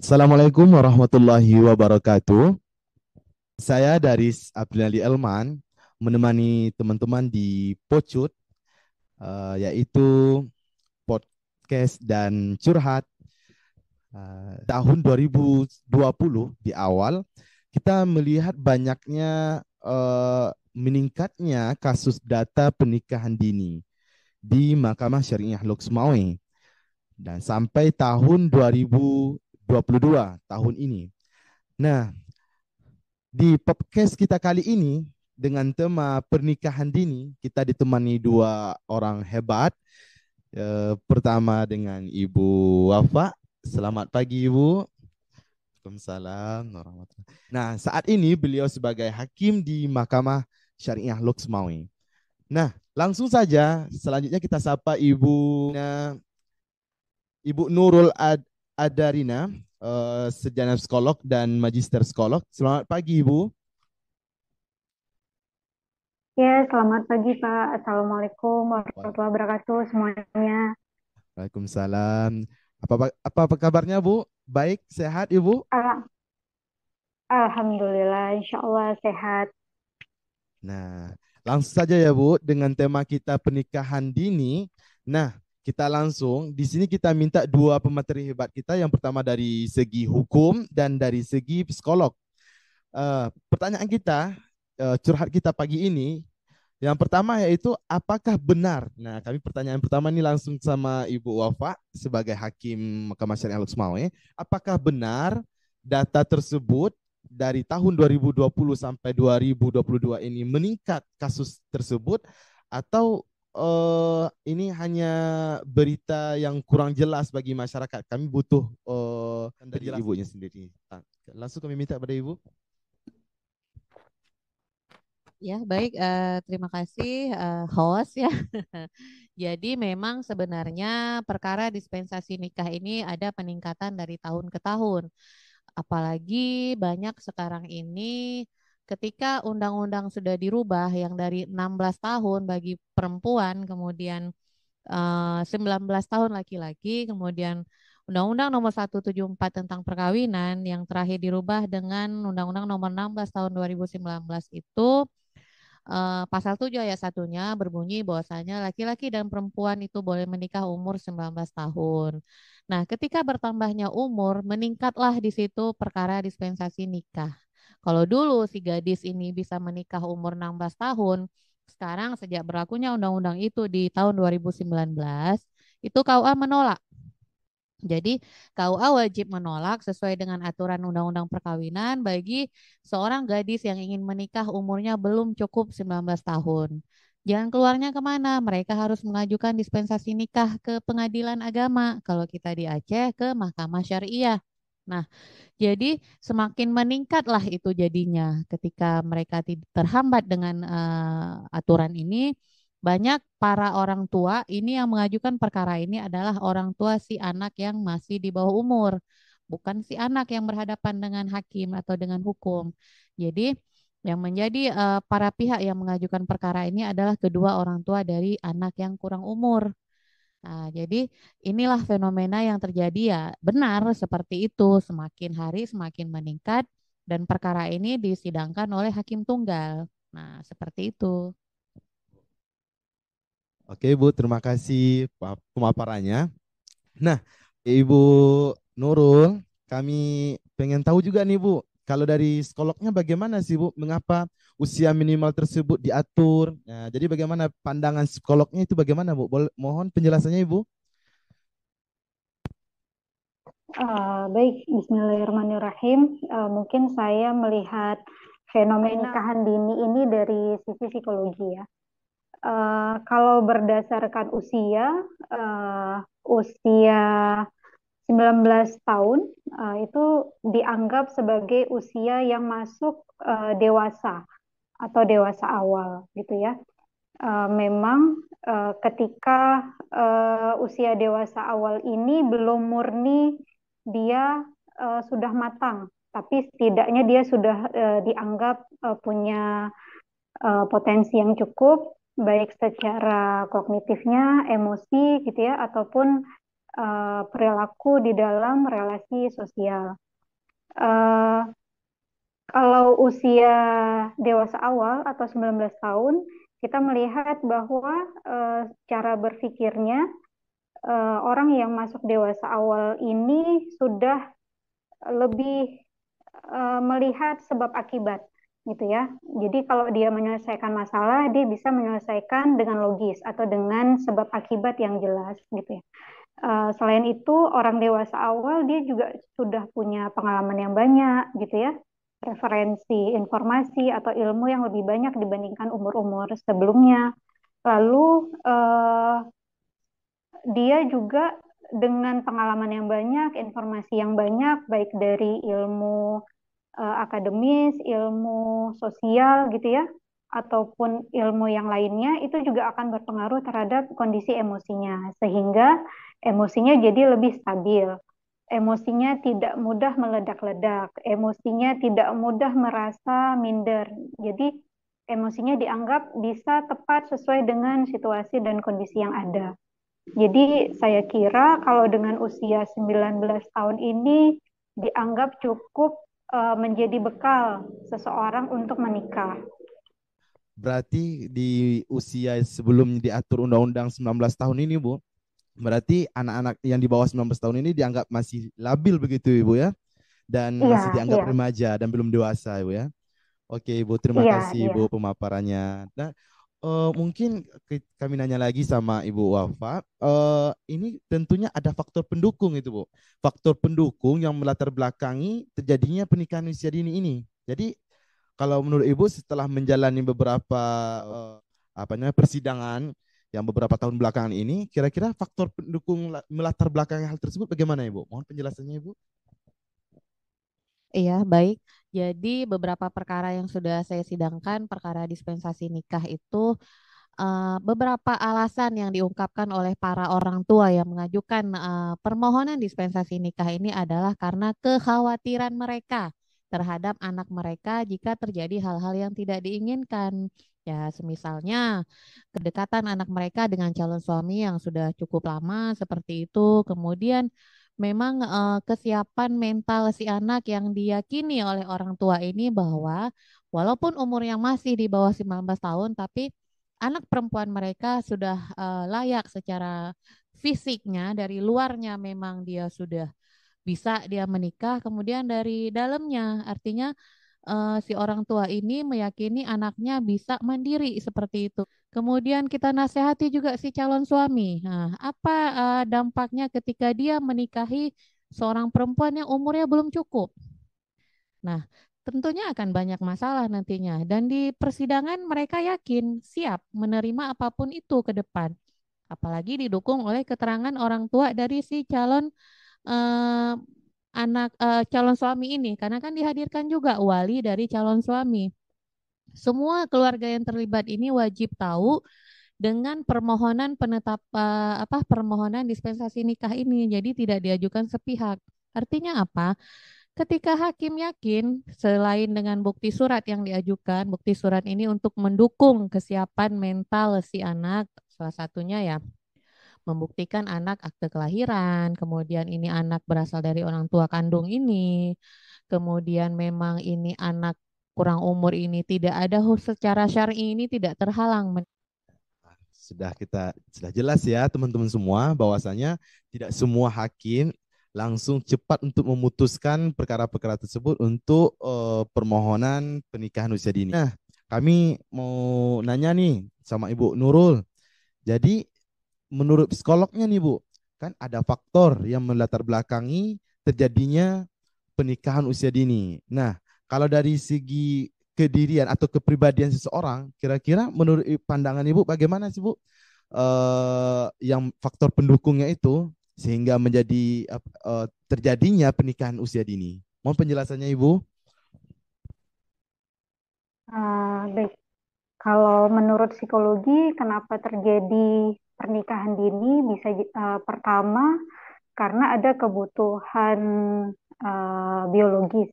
Assalamualaikum warahmatullahi wabarakatuh. Saya Daris Abdinali Elman menemani teman-teman di Pocut, yaitu podcast dan curhat. Tahun 2020 di awal kita melihat banyaknya meningkatnya kasus data pernikahan dini di Mahkamah Syariah Loksmawe dan sampai tahun 2022 tahun ini. Nah, di podcast kita kali ini dengan tema pernikahan dini, kita ditemani dua orang hebat. Pertama dengan Ibu Wafa. Selamat pagi Ibu. Waalaikumsalam warahmatullahi. Nah, saat ini beliau sebagai hakim di Mahkamah Syariah Loksmawe. Nah, langsung saja selanjutnya kita sapa Ibu Nurul Adarina, sarjana psikolog dan magister psikolog. Selamat pagi Ibu. Ya, selamat pagi Pak. Assalamualaikum warahmatullahi wabarakatuh semuanya. Waalaikumsalam. Apa kabarnya Bu? Baik, sehat Ibu? Al- Alhamdulillah, insya Allah sehat. Nah, langsung saja ya Bu dengan tema kita pernikahan dini. Nah, kita langsung di sini kita minta dua pemateri hebat kita. Yang pertama dari segi hukum dan dari segi psikolog. Pertanyaan kita, curhat kita pagi ini. Yang pertama yaitu apakah benar? Nah, kami pertanyaan pertama ini langsung sama Ibu Wafa sebagai hakim Mahkamah Syariah Luxmawe. Apakah benar data tersebut dari tahun 2020 sampai 2022 ini meningkat kasus tersebut atau ini hanya berita yang kurang jelas bagi masyarakat? Kami butuh dari ibunya sendiri. Langsung kami minta pada Ibu. Ya, baik. Terima kasih, host ya. Jadi memang sebenarnya perkara dispensasi nikah ini ada peningkatan dari tahun ke tahun. Apalagi banyak sekarang ini ketika undang-undang sudah dirubah yang dari 16 tahun bagi perempuan, kemudian 19 tahun laki-laki, kemudian Undang-Undang Nomor 174 tentang perkawinan yang terakhir dirubah dengan Undang-Undang Nomor 16 tahun 2019 itu pasal 7 ayat satunya berbunyi bahwasanya laki-laki dan perempuan itu boleh menikah umur 19 tahun. Nah, ketika bertambahnya umur, meningkatlah di situ perkara dispensasi nikah. Kalau dulu si gadis ini bisa menikah umur 16 tahun, sekarang sejak berlakunya undang-undang itu di tahun 2019, itu KUA menolak. Jadi KUA wajib menolak sesuai dengan aturan Undang-Undang Perkawinan bagi seorang gadis yang ingin menikah umurnya belum cukup 19 tahun. Jalan keluarnya kemana? Mereka harus mengajukan dispensasi nikah ke pengadilan agama. Kalau kita di Aceh ke Mahkamah Syariah. Nah, jadi semakin meningkatlah itu jadinya ketika mereka terhambat dengan aturan ini. Banyak para orang tua ini yang mengajukan perkara ini adalah orang tua si anak yang masih di bawah umur, bukan si anak yang berhadapan dengan hakim atau dengan hukum. Jadi yang menjadi para pihak yang mengajukan perkara ini adalah kedua orang tua dari anak yang kurang umur. Nah, jadi inilah fenomena yang terjadi ya. Benar seperti itu, semakin hari semakin meningkat dan perkara ini disidangkan oleh hakim tunggal. Nah, seperti itu. Oke Bu, terima kasih pemaparannya. Nah, Ibu Nurul, kami pengen tahu juga nih Bu, kalau dari psikolognya bagaimana sih Bu, mengapa usia minimal tersebut diatur? Nah, jadi bagaimana pandangan psikolognya itu bagaimana Bu? Mohon penjelasannya Ibu. Baik, Bismillahirrahmanirrahim. Mungkin saya melihat fenomena pernikahan dini ini dari sisi psikologi ya. Kalau berdasarkan usia 19 tahun itu dianggap sebagai usia yang masuk dewasa atau dewasa awal gitu ya. Memang ketika usia dewasa awal ini belum murni dia sudah matang, tapi setidaknya dia sudah dianggap punya potensi yang cukup baik secara kognitifnya, emosi gitu ya, ataupun perilaku di dalam relasi sosial. Eh, Kalau usia dewasa awal atau 19 tahun, kita melihat bahwa cara berpikirnya orang yang masuk dewasa awal ini sudah lebih melihat sebab akibat gitu ya. Jadi kalau dia menyelesaikan masalah, dia bisa menyelesaikan dengan logis atau dengan sebab akibat yang jelas gitu ya. Selain itu, orang dewasa awal dia juga sudah punya pengalaman yang banyak gitu ya, referensi informasi atau ilmu yang lebih banyak dibandingkan umur-umur sebelumnya. Lalu dia juga dengan pengalaman yang banyak, informasi yang banyak, baik dari ilmu akademis, ilmu sosial gitu ya, ataupun ilmu yang lainnya, itu juga akan berpengaruh terhadap kondisi emosinya, sehingga emosinya jadi lebih stabil. Emosinya tidak mudah meledak-ledak, emosinya tidak mudah merasa minder. Jadi emosinya dianggap bisa tepat sesuai dengan situasi dan kondisi yang ada. Jadi saya kira kalau dengan usia 19 tahun ini dianggap cukup menjadi bekal seseorang untuk menikah. Berarti di usia sebelum diatur Undang-Undang 19 tahun ini, Bu, berarti anak-anak yang di bawah 19 tahun ini dianggap masih labil begitu, Ibu ya? Dan Iya, masih dianggap iya, remaja dan belum dewasa, Ibu ya? Oke, Ibu, terima iya, kasih, iya. Ibu, pemaparannya. Nah, mungkin kami nanya lagi sama Ibu Wafa. Ini tentunya ada faktor pendukung itu, Bu. Faktor pendukung yang melatar belakangi terjadinya pernikahan usia dini ini. Jadi, kalau menurut Ibu setelah menjalani beberapa apa namanya persidangan yang beberapa tahun belakangan ini, kira-kira faktor pendukung melatar belakangi hal tersebut bagaimana, Ibu? Mohon penjelasannya, Ibu. Iya, baik. Jadi beberapa perkara yang sudah saya sidangkan, perkara dispensasi nikah itu beberapa alasan yang diungkapkan oleh para orang tua yang mengajukan permohonan dispensasi nikah ini adalah karena kekhawatiran mereka terhadap anak mereka jika terjadi hal-hal yang tidak diinginkan. Ya, semisalnya kedekatan anak mereka dengan calon suami yang sudah cukup lama seperti itu. Kemudian memang kesiapan mental si anak yang diyakini oleh orang tua ini bahwa walaupun umur yang masih di bawah 19 tahun, tapi anak perempuan mereka sudah layak secara fisiknya, dari luarnya memang dia sudah bisa dia menikah, kemudian dari dalamnya artinya si orang tua ini meyakini anaknya bisa mandiri seperti itu. Kemudian kita nasihati juga si calon suami. Nah, apa dampaknya ketika dia menikahi seorang perempuan yang umurnya belum cukup? Nah, tentunya akan banyak masalah nantinya. Dan di persidangan mereka yakin siap menerima apapun itu ke depan. Apalagi didukung oleh keterangan orang tua dari si calon eh, calon suami ini. Karena kan dihadirkan juga wali dari calon suami. Semua keluarga yang terlibat ini wajib tahu dengan permohonan permohonan dispensasi nikah ini. Jadi tidak diajukan sepihak. Artinya apa? Ketika hakim yakin, selain dengan bukti surat yang diajukan, bukti surat ini untuk mendukung kesiapan mental si anak, salah satunya ya membuktikan anak akte kelahiran, kemudian ini anak berasal dari orang tua kandung ini, kemudian memang ini anak kurang umur ini tidak ada secara syar'i ini tidak terhalang. Sudah jelas ya teman-teman semua bahwasanya tidak semua hakim langsung cepat untuk memutuskan perkara-perkara tersebut untuk permohonan pernikahan usia dini. Nah, kami mau nanya nih sama Ibu Nurul. Jadi menurut psikolognya nih Bu, kan ada faktor yang melatar belakangi terjadinya pernikahan usia dini. Nah, kalau dari segi kedirian atau kepribadian seseorang, kira-kira menurut pandangan Ibu bagaimana sih Bu? Yang faktor pendukungnya itu sehingga menjadi terjadinya pernikahan usia dini. Mohon penjelasannya Ibu. Baik. Kalau menurut psikologi, kenapa terjadi pernikahan dini? Bisa pertama karena ada kebutuhan biologis,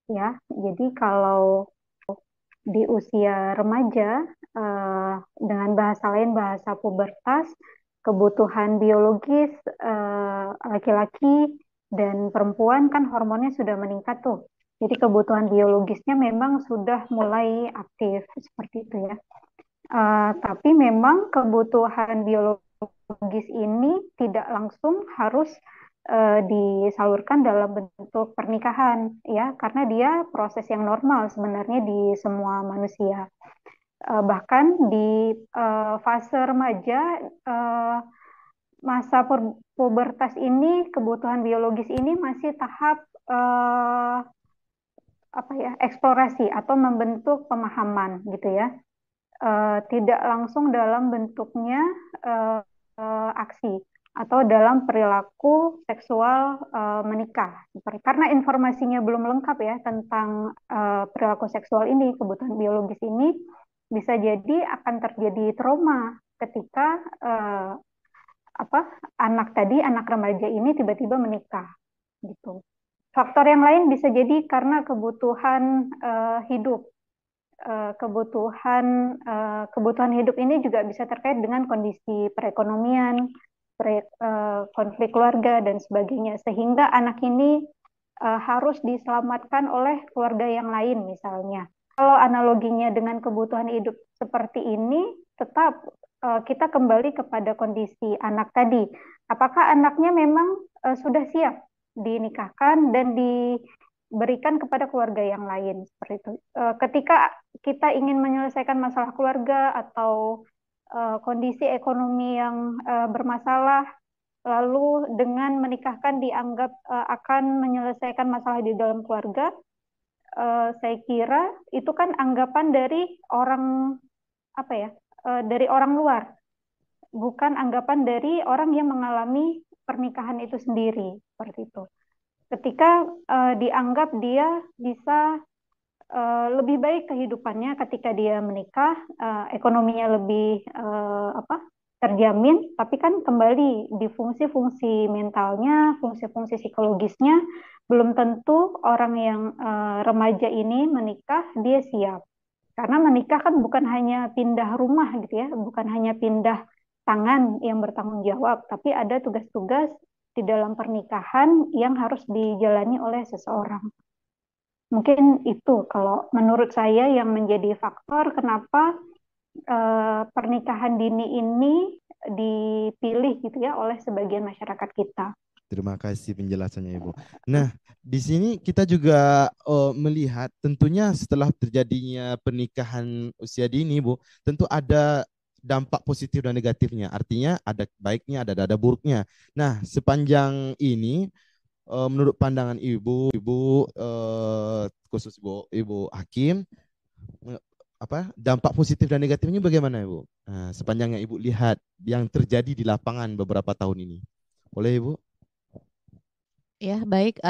ya. Jadi kalau di usia remaja, dengan bahasa lain bahasa pubertas, kebutuhan biologis laki-laki dan perempuan kan hormonnya sudah meningkat tuh. Jadi kebutuhan biologisnya memang sudah mulai aktif seperti itu ya. Tapi memang kebutuhan biologis ini tidak langsung harus disalurkan dalam bentuk pernikahan ya, karena dia proses yang normal sebenarnya di semua manusia. Bahkan di fase remaja, masa pubertas ini, kebutuhan biologis ini masih tahap apa ya, eksplorasi atau membentuk pemahaman gitu ya. Tidak langsung dalam bentuknya aksi atau dalam perilaku seksual menikah. Karena informasinya belum lengkap ya tentang perilaku seksual ini, kebutuhan biologis ini, bisa jadi akan terjadi trauma ketika anak remaja ini tiba-tiba menikah gitu. Faktor yang lain bisa jadi karena kebutuhan hidup. Kebutuhan hidup ini juga bisa terkait dengan kondisi perekonomian, konflik keluarga dan sebagainya, sehingga anak ini harus diselamatkan oleh keluarga yang lain misalnya. Kalau analoginya dengan kebutuhan hidup seperti ini, tetap kita kembali kepada kondisi anak tadi. Apakah anaknya memang sudah siap dinikahkan dan diberikan kepada keluarga yang lain seperti itu. Ketika kita ingin menyelesaikan masalah keluarga atau kondisi ekonomi yang bermasalah, lalu dengan menikahkan dianggap akan menyelesaikan masalah di dalam keluarga, saya kira itu kan anggapan dari orang dari orang luar, bukan anggapan dari orang yang mengalami pernikahan itu sendiri seperti itu. Ketika dianggap dia bisa lebih baik kehidupannya ketika dia menikah, ekonominya lebih terjamin, tapi kan kembali di fungsi-fungsi mentalnya, fungsi-fungsi psikologisnya, belum tentu orang yang remaja ini menikah dia siap. Karena menikah kan bukan hanya pindah rumah gitu ya, bukan hanya pindah tangan yang bertanggung jawab, tapi ada tugas-tugas di dalam pernikahan yang harus dijalani oleh seseorang. Mungkin itu kalau menurut saya yang menjadi faktor kenapa pernikahan dini ini dipilih gitu ya oleh sebagian masyarakat kita. Terima kasih penjelasannya Ibu. Nah, di sini kita juga melihat tentunya setelah terjadinya pernikahan usia dini, Bu, tentu ada dampak positif dan negatifnya. Artinya ada baiknya, ada buruknya. Nah, sepanjang ini menurut pandangan Ibu khusus Ibu Hakim, dampak positif dan negatifnya bagaimana Ibu? Nah, sepanjang yang Ibu lihat yang terjadi di lapangan beberapa tahun ini. Boleh Ibu? Ya, baik.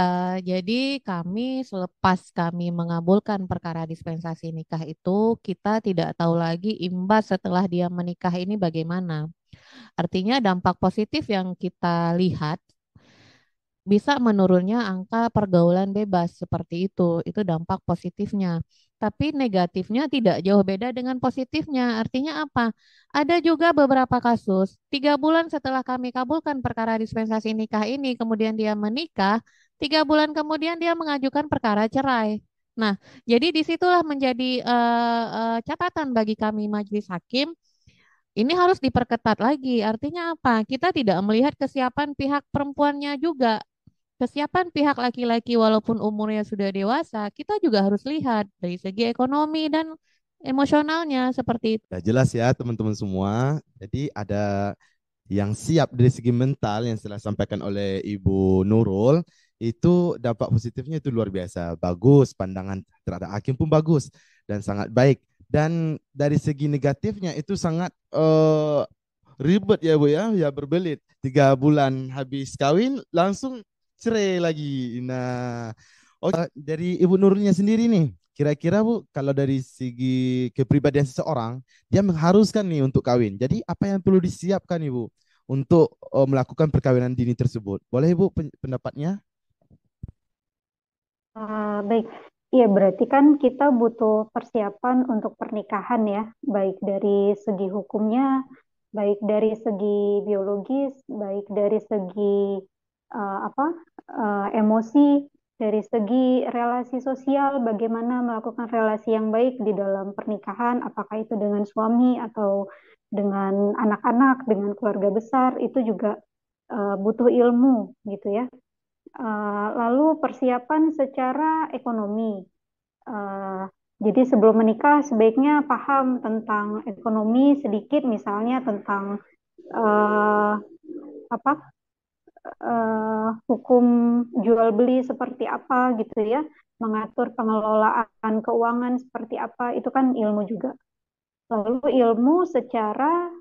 Jadi kami selepas kami mengabulkan perkara dispensasi nikah itu, kita tidak tahu lagi imbas setelah dia menikah ini bagaimana. Artinya dampak positif yang kita lihat bisa menurunnya angka pergaulan bebas seperti itu dampak positifnya. Tapi negatifnya tidak jauh beda dengan positifnya. Artinya apa? Ada juga beberapa kasus, 3 bulan setelah kami kabulkan perkara dispensasi nikah ini, kemudian dia menikah, 3 bulan kemudian dia mengajukan perkara cerai. Nah, jadi disitulah menjadi catatan bagi kami majelis hakim. Ini harus diperketat lagi. Artinya apa? Kita tidak melihat kesiapan pihak perempuannya juga. Kesiapan pihak laki-laki walaupun umurnya sudah dewasa, kita juga harus lihat dari segi ekonomi dan emosionalnya seperti itu. Ya, jelas ya teman-teman semua. Jadi ada yang siap dari segi mental yang telah sampaikan oleh Ibu Nurul, itu dampak positifnya itu luar biasa. Bagus, pandangan terhadap hakim pun bagus dan sangat baik. Dan dari segi negatifnya itu sangat ribet ya Bu ya berbelit. 3 bulan habis kawin langsung cerai lagi. Nah, dari Ibu Nurulnya sendiri nih, kira-kira Bu, kalau dari segi kepribadian seseorang, dia mengharuskan nih untuk kawin. Jadi apa yang perlu disiapkan Ibu untuk melakukan perkawinan dini tersebut? Boleh Ibu pendapatnya? Baik, ya berarti kan kita butuh persiapan untuk pernikahan ya, baik dari segi hukumnya, baik dari segi biologis, baik dari segi emosi, dari segi relasi sosial, bagaimana melakukan relasi yang baik di dalam pernikahan, apakah itu dengan suami atau dengan anak-anak, dengan keluarga besar, itu juga butuh ilmu gitu ya. Lalu persiapan secara ekonomi. Eh, jadi sebelum menikah sebaiknya paham tentang ekonomi sedikit, misalnya tentang eh, apa hukum jual beli seperti apa gitu ya, mengatur pengelolaan keuangan seperti apa, itu kan ilmu juga. Lalu ilmu secara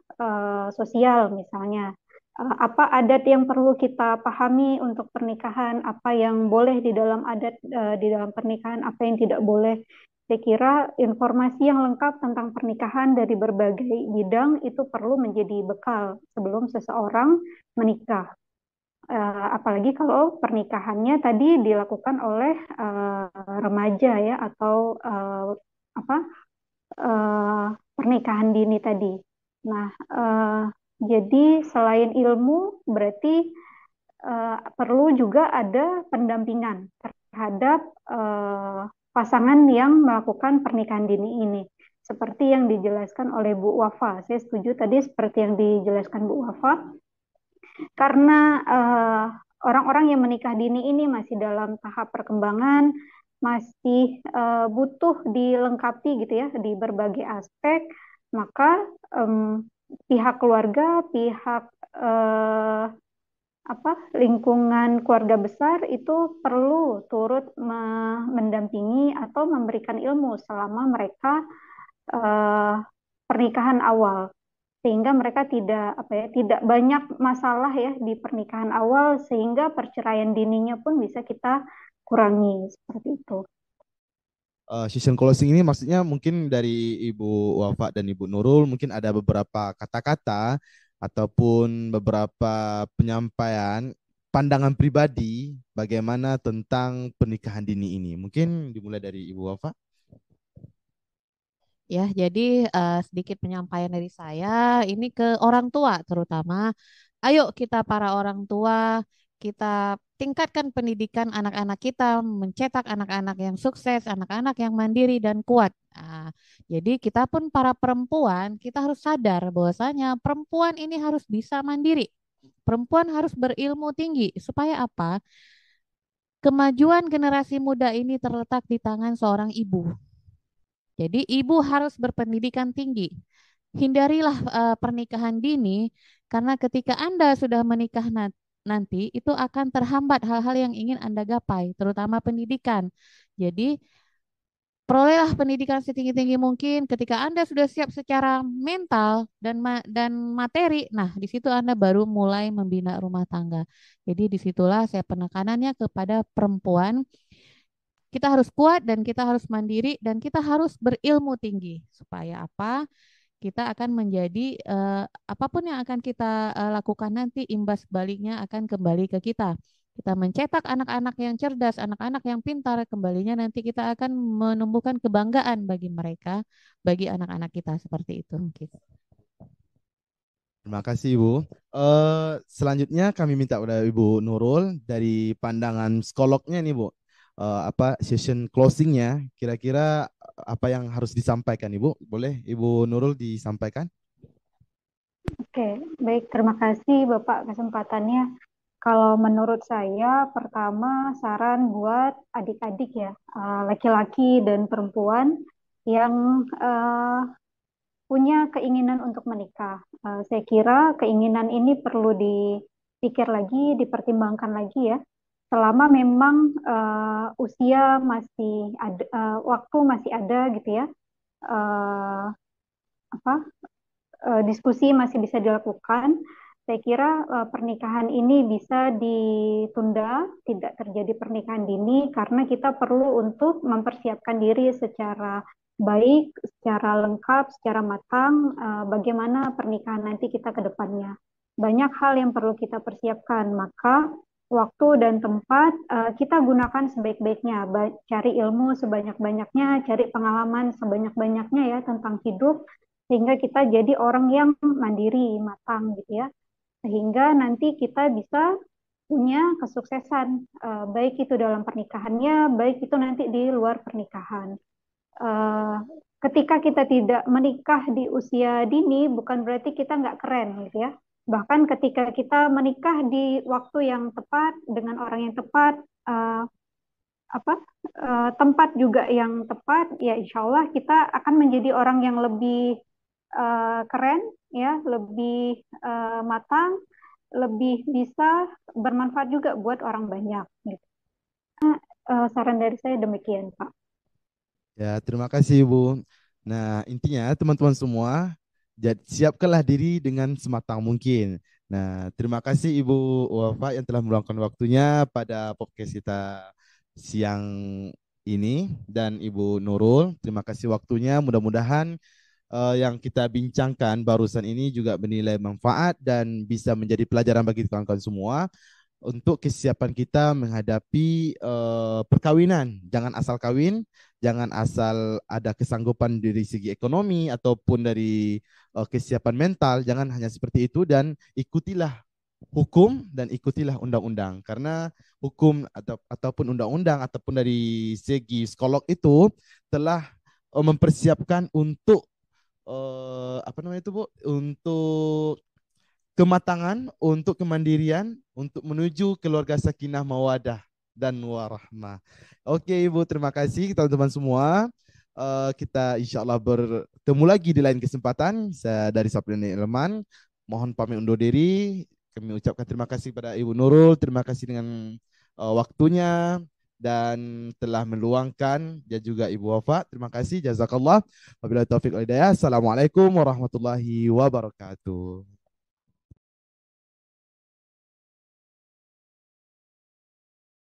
sosial misalnya, apa adat yang perlu kita pahami untuk pernikahan, apa yang boleh di dalam adat di dalam pernikahan, apa yang tidak boleh. Saya kira informasi yang lengkap tentang pernikahan dari berbagai bidang itu perlu menjadi bekal sebelum seseorang menikah. Apalagi kalau pernikahannya tadi dilakukan oleh remaja ya, atau apa pernikahan dini tadi. Nah, jadi selain ilmu berarti perlu juga ada pendampingan terhadap pasangan yang melakukan pernikahan dini ini. Seperti yang dijelaskan oleh Bu Wafa. Saya setuju tadi seperti yang dijelaskan Bu Wafa, karena orang-orang yang menikah dini ini masih dalam tahap perkembangan, masih butuh dilengkapi gitu ya di berbagai aspek, maka pihak keluarga, pihak lingkungan keluarga besar itu perlu turut mendampingi atau memberikan ilmu selama mereka pernikahan awal, sehingga mereka tidak banyak masalah ya di pernikahan awal, sehingga perceraian dininya pun bisa kita kurangi seperti itu. Session closing ini maksudnya mungkin dari Ibu Wafa dan Ibu Nurul mungkin ada beberapa kata-kata ataupun beberapa penyampaian pandangan pribadi bagaimana tentang pernikahan dini ini. Mungkin dimulai dari Ibu Wafa. Ya, jadi sedikit penyampaian dari saya ini ke orang tua terutama. Ayo kita para orang tua, kita tingkatkan pendidikan anak-anak kita, mencetak anak-anak yang sukses, anak-anak yang mandiri dan kuat. Nah, jadi kita pun para perempuan, kita harus sadar bahwasanya perempuan ini harus bisa mandiri. Perempuan harus berilmu tinggi. Supaya apa? Kemajuan generasi muda ini terletak di tangan seorang ibu. Jadi ibu harus berpendidikan tinggi. Hindarilah pernikahan dini karena ketika Anda sudah menikah nanti itu akan terhambat hal-hal yang ingin Anda gapai, terutama pendidikan. Jadi perolehlah pendidikan setinggi-tinggi mungkin. Ketika Anda sudah siap secara mental dan materi, nah di situ Anda baru mulai membina rumah tangga. Jadi disitulah saya penekanannya kepada perempuan, kita harus kuat dan kita harus mandiri dan kita harus berilmu tinggi supaya apa? Kita akan menjadi apapun yang akan kita lakukan nanti imbas baliknya akan kembali ke kita. Kita mencetak anak-anak yang cerdas, anak-anak yang pintar, kembalinya nanti kita akan menumbuhkan kebanggaan bagi mereka, bagi anak-anak kita seperti itu mungkin. Terima kasih Ibu. Selanjutnya kami minta kepada Ibu Nurul dari pandangan psikolognya nih Bu. Session closingnya kira-kira apa yang harus disampaikan Ibu? Boleh Ibu Nurul disampaikan? Oke, baik, terima kasih Bapak kesempatannya. Kalau menurut saya, pertama saran buat adik-adik ya, laki-laki dan perempuan yang punya keinginan untuk menikah. Saya kira keinginan ini perlu dipikir lagi, dipertimbangkan lagi ya. Selama memang usia masih ada, waktu masih ada gitu ya, diskusi masih bisa dilakukan. Saya kira pernikahan ini bisa ditunda, tidak terjadi pernikahan dini karena kita perlu untuk mempersiapkan diri secara baik, secara lengkap, secara matang, bagaimana pernikahan nanti kita ke depannya. Banyak hal yang perlu kita persiapkan, maka waktu dan tempat kita gunakan sebaik-baiknya. Cari ilmu sebanyak-banyaknya, cari pengalaman sebanyak-banyaknya ya tentang hidup, sehingga kita jadi orang yang mandiri, matang gitu ya. Sehingga nanti kita bisa punya kesuksesan, baik itu dalam pernikahannya, baik itu nanti di luar pernikahan. Eh, Ketika kita tidak menikah di usia dini, bukan berarti kita nggak keren gitu ya. Bahkan ketika kita menikah di waktu yang tepat dengan orang yang tepat, eh, apa tempat juga yang tepat, ya insya Allah kita akan menjadi orang yang lebih keren, ya, lebih matang, lebih bisa bermanfaat juga buat orang banyak. Gitu. Saran dari saya demikian, Pak. Ya, terima kasih Ibu. Nah, intinya teman-teman semua, siapkanlah diri dengan sematang mungkin. Nah, terima kasih Ibu Wafa yang telah meluangkan waktunya pada podcast kita siang ini, dan Ibu Nurul, terima kasih waktunya. Mudah-mudahan yang kita bincangkan barusan ini juga bernilai manfaat dan bisa menjadi pelajaran bagi kawan-kawan semua untuk kesiapan kita menghadapi perkawinan. Jangan asal kawin, jangan asal ada kesanggupan dari segi ekonomi ataupun dari kesiapan mental, jangan hanya seperti itu, dan ikutilah hukum dan ikutilah undang-undang, karena hukum ataupun undang-undang ataupun dari segi psikolog itu telah mempersiapkan untuk apa namanya itu Bu, untuk kematangan, untuk kemandirian, untuk menuju keluarga sakinah mawadah dan warahmah. Oke Ibu, terima kasih teman-teman semua. Kita insya Allah bertemu lagi di lain kesempatan. Saya dari Saprina Ilman, mohon pamit undur diri. Kami ucapkan terima kasih pada Ibu Nurul, terima kasih dengan waktunya dan telah meluangkan, dan juga Ibu Wafa. Terima kasih, jazakallah. Wabillahi taufiq wal hidayah. Assalamualaikum warahmatullahi wabarakatuh.